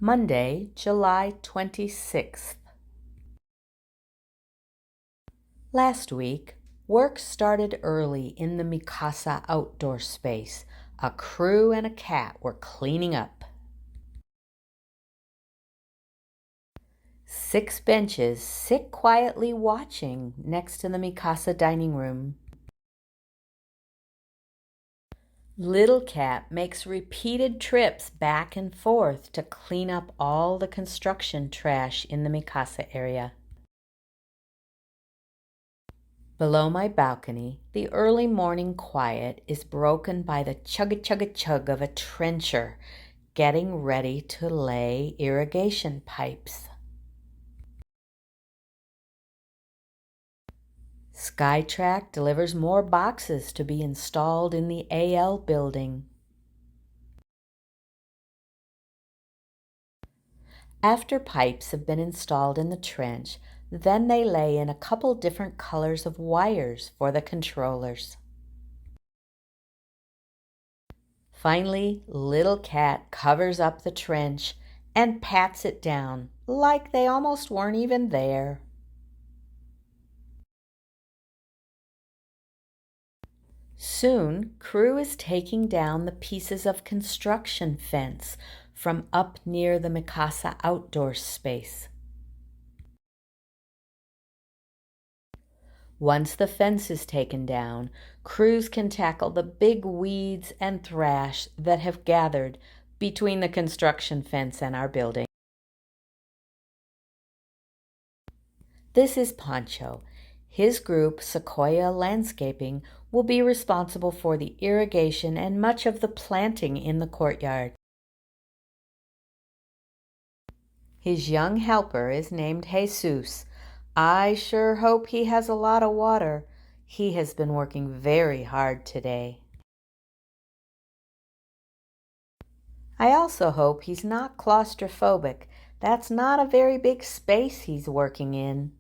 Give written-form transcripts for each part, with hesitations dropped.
Monday, July 26th. Last week, work started early in the Mikasa outdoor space. A crew and a cat were cleaning up. 6 benches sit quietly watching next to the Mikasa dining room. Little Cat makes repeated trips back and forth to clean up all the construction trash in the Mikasa area. Below my balcony, the early morning quiet is broken by the chug-a-chug-a-chug of a trencher getting ready to lay irrigation pipes. Skytrack delivers more boxes to be installed in the AL building. After pipes have been installed in the trench, then they lay in a couple different colors of wires for the controllers. Finally, Little Cat covers up the trench and pats it down like they almost weren't even there. Soon, crew is taking down the pieces of construction fence from up near the Mikasa outdoor space. Once the fence is taken down, crews can tackle the big weeds and thrash that have gathered between the construction fence and our building. This is Pancho. His group, Sequoia Landscaping, will be responsible for the irrigation and much of the planting in the courtyard. His young helper is named Jesus. I sure hope he has a lot of water. He has been working very hard today. I also hope he's not claustrophobic. That's not a very big space he's working in.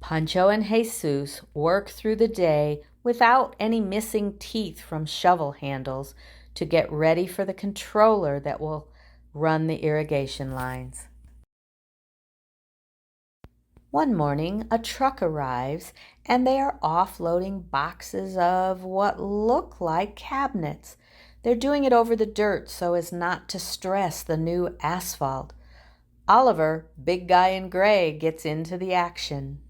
Pancho and Jesus work through the day without any missing teeth from shovel handles to get ready for the controller that will run the irrigation lines. One morning, a truck arrives and they are offloading boxes of what look like cabinets. They're doing it over the dirt so as not to stress the new asphalt. Oliver, big guy in gray, gets into the action.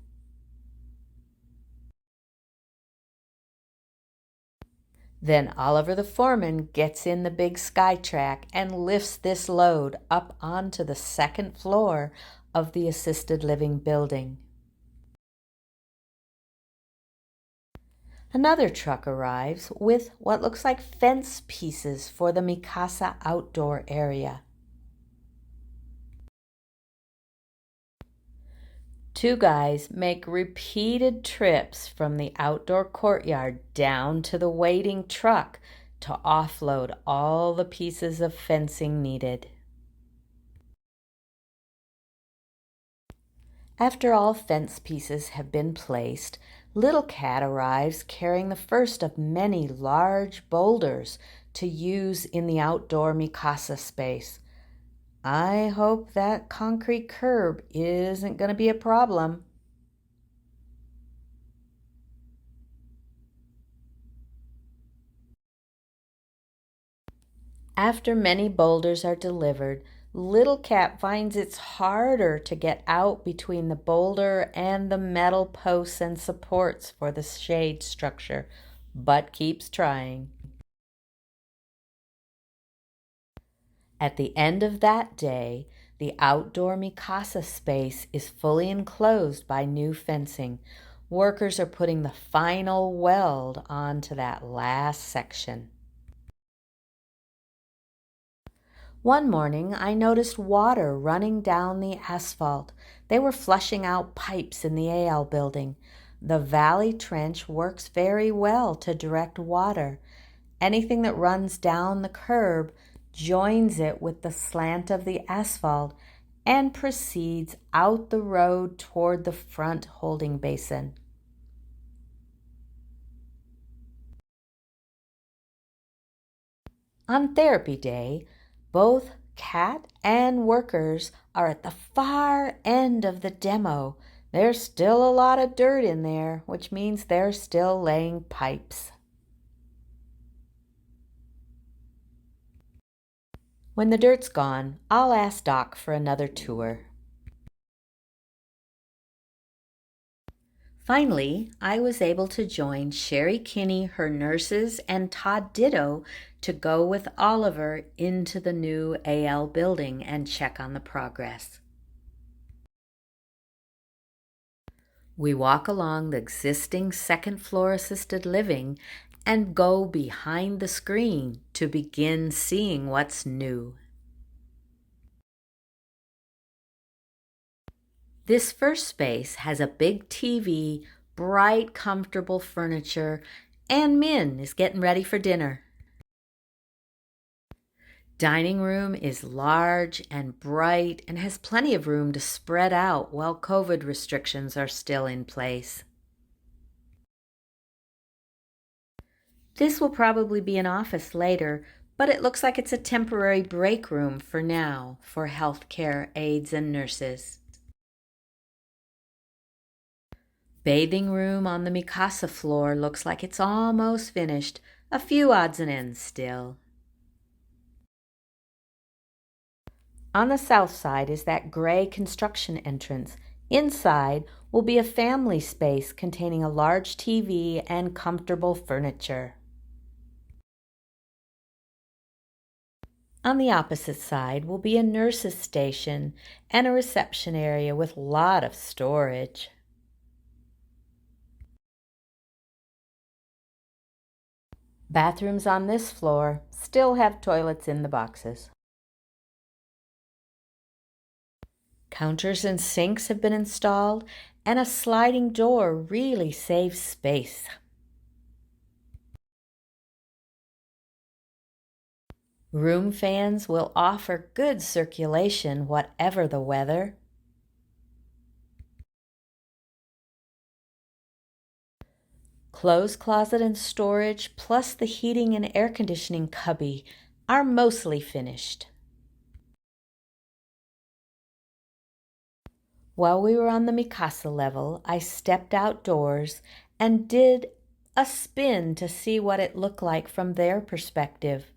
Then Oliver the foreman gets in the big Skytrack and lifts this load up onto the second floor of the assisted living building. Another truck arrives with what looks like fence pieces for the Mikasa outdoor area. 2 guys make repeated trips from the outdoor courtyard down to the waiting truck to offload all the pieces of fencing needed. After all fence pieces have been placed, Little Cat arrives carrying the first of many large boulders to use in the outdoor Mikasa space. I hope that concrete curb isn't going to be a problem. After many boulders are delivered, Little Cat finds it's harder to get out between the boulder and the metal posts and supports for the shade structure, but keeps trying. At the end of that day, the outdoor Mikasa space is fully enclosed by new fencing. Workers are putting the final weld onto that last section. One morning, I noticed water running down the asphalt. They were flushing out pipes in the AL building. The valley trench works very well to direct water. Anything that runs down the curb joins it with the slant of the asphalt and proceeds out the road toward the front holding basin. On therapy day, both Kat and workers are at the far end of the demo. There's still a lot of dirt in there, which means they're still laying pipes. When the dirt's gone, I'll ask Doc for another tour. Finally, I was able to join Sherry Kinney, her nurses, and Todd Ditto to go with Oliver into the new AL building and check on the progress. We walk along the existing second floor assisted living and go behind the screen to begin seeing what's new. This first space has a big TV, bright, comfortable furniture, and Min is getting ready for dinner. Dining room is large and bright and has plenty of room to spread out while COVID restrictions are still in place. This will probably be an office later, but it looks like it's a temporary break room for now for healthcare aides and nurses. Bathing room on the Mikasa floor looks like it's almost finished. A few odds and ends still. On the south side is that gray construction entrance. Inside will be a family space containing a large TV and comfortable furniture. On the opposite side will be a nurse's station and a reception area with a lot of storage. Bathrooms on this floor still have toilets in the boxes. Counters and sinks have been installed, and a sliding door really saves space. Room fans will offer good circulation whatever the weather. Clothes closet and storage, plus the heating and air conditioning cubby, are mostly finished. While we were on the Mikasa level, I stepped outdoors and did a spin to see what it looked like from their perspective.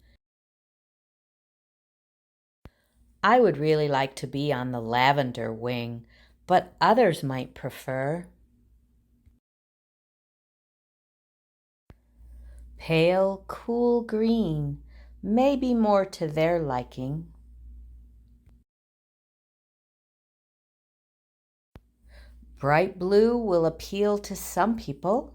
I would really like to be on the lavender wing, but others might prefer pale, cool green, maybe more to their liking. Bright blue will appeal to some people.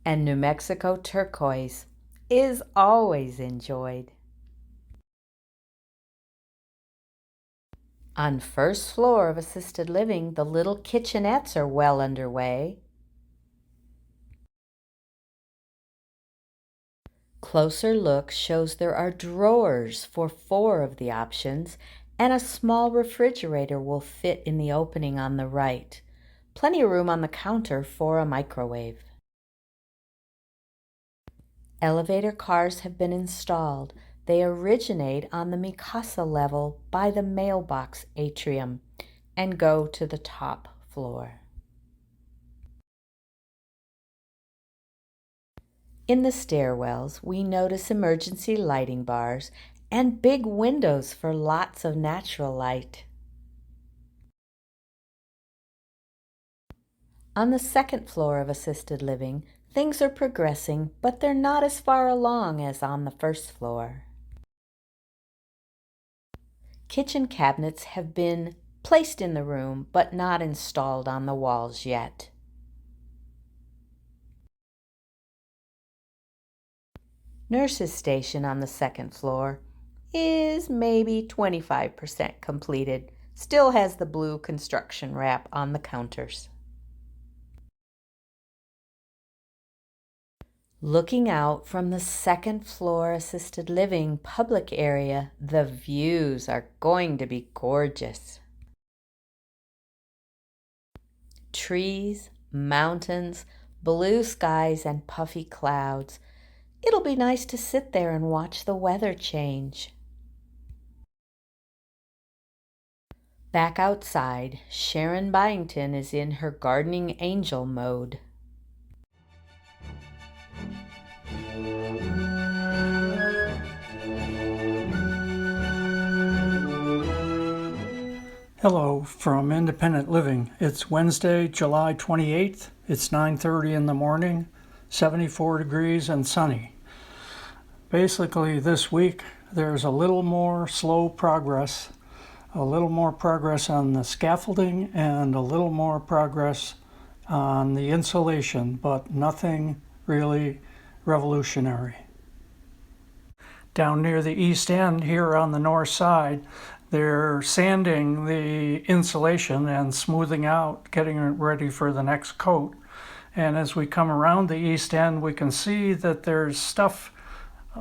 And New Mexico turquoise is always enjoyed. On first floor of assisted living, the little kitchenettes are well underway. Closer look shows there are drawers for 4 of the options, and a small refrigerator will fit in the opening on the right. Plenty of room on the counter for a microwave. Elevator cars have been installed. They originate on the Mikasa level by the mailbox atrium and go to the top floor. In the stairwells, we notice emergency lighting bars and big windows for lots of natural light. On the second floor of assisted living, things are progressing, but they're not as far along as on the first floor. Kitchen cabinets have been placed in the room, but not installed on the walls yet. Nurse's station on the second floor is maybe 25% completed. Still has the blue construction wrap on the counters. Looking out from the second floor assisted living public area, the views are going to be gorgeous. Trees, mountains, blue skies and puffy clouds. It'll be nice to sit there and watch the weather change. Back outside, Sharon Byington is in her gardening angel mode. Hello from Independent Living. It's Wednesday, July 28th. It's 9:30 in the morning, 74 degrees and sunny. Basically, this week there's a little more slow progress, a little more progress on the scaffolding and a little more progress on the insulation, but nothing really revolutionary. Down near the east end here on the north side, they're sanding the insulation and smoothing out, getting it ready for the next coat. And as we come around the east end, we can see that there's stuff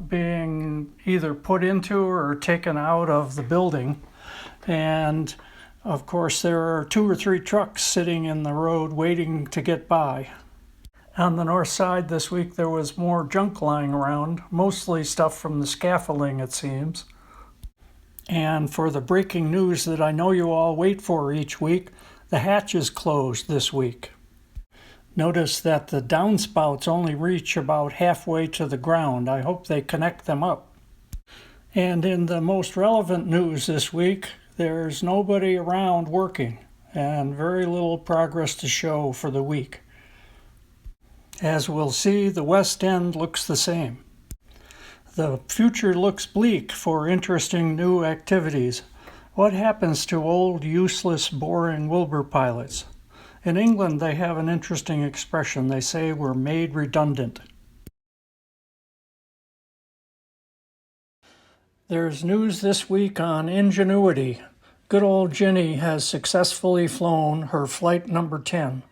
being either put into or taken out of the building. And of course, there are 2 or 3 trucks sitting in the road waiting to get by. On the north side this week, there was more junk lying around, mostly stuff from the scaffolding, it seems. And for the breaking news that I know you all wait for each week, the hatch is closed this week. Notice that the downspouts only reach about halfway to the ground. I hope they connect them up. And in the most relevant news this week, there's nobody around working and very little progress to show for the week. As we'll see, the west end looks the same. The future looks bleak for interesting new activities. What happens to old, useless, boring Wilbur pilots? In England, they have an interesting expression. They say we're made redundant. There's news this week on Ingenuity. Good old Ginny has successfully flown her flight number 10.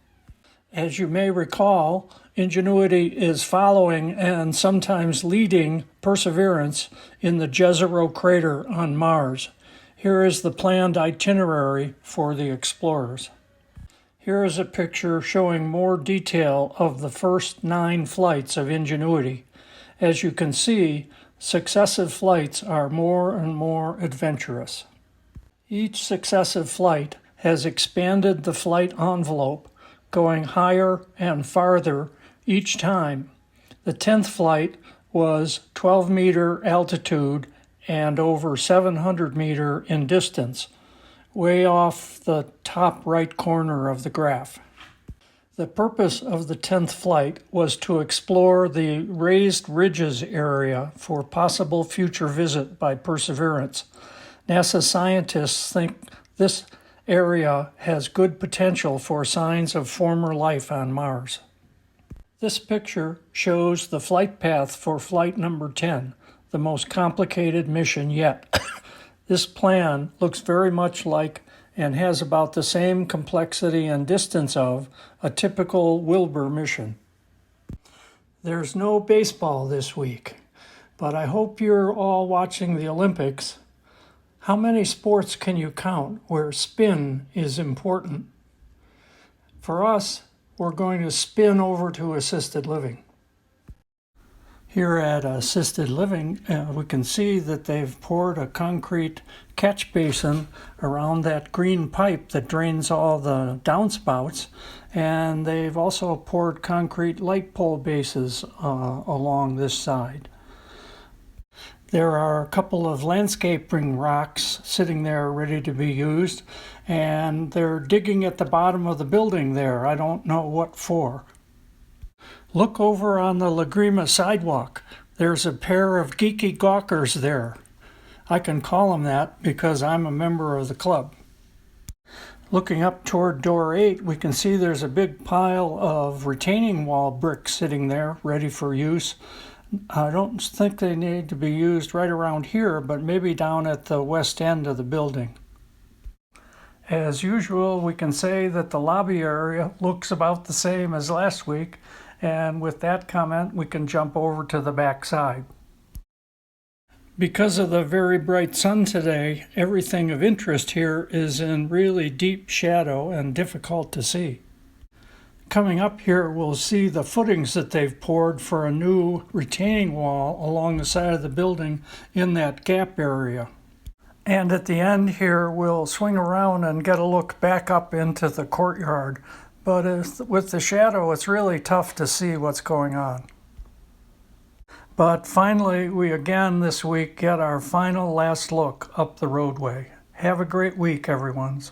As you may recall, Ingenuity is following and sometimes leading Perseverance in the Jezero crater on Mars. Here is the planned itinerary for the explorers. Here is a picture showing more detail of the first 9 flights of Ingenuity. As you can see, successive flights are more and more adventurous. Each successive flight has expanded the flight envelope, going higher and farther each time. The 10th flight was 12-meter altitude and over 700 meter in distance, way off the top right corner of the graph. The purpose of the 10th flight was to explore the raised ridges area for possible future visit by Perseverance. NASA scientists think this area has good potential for signs of former life on Mars. This picture shows the flight path for flight number 10, the most complicated mission yet. This plan looks very much like and has about the same complexity and distance of a typical Wilbur mission. There's no baseball this week, but I hope you're all watching the Olympics. How many sports can you count where spin is important? For us, we're going to spin over to assisted living. Here at Assisted Living, we can see that they've poured a concrete catch basin around that green pipe that drains all the downspouts, and they've also poured concrete light pole bases along this side. There are a couple of landscaping rocks sitting there ready to be used, and they're digging at the bottom of the building there. I don't know what for. Look over on the Lagrima sidewalk. There's a pair of geeky gawkers there. I can call them that because I'm a member of the club. Looking up toward door 8, we can see there's a big pile of retaining wall bricks sitting there ready for use. I don't think they need to be used right around here, but maybe down at the west end of the building. As usual, we can say that the lobby area looks about the same as last week, and with that comment, we can jump over to the back side. Because of the very bright sun today, everything of interest here is in really deep shadow and difficult to see. Coming up here, we'll see the footings that they've poured for a new retaining wall along the side of the building in that gap area. And at the end here, we'll swing around and get a look back up into the courtyard. But with the shadow, it's really tough to see what's going on. But finally, we again this week get our final last look up the roadway. Have a great week, everyone.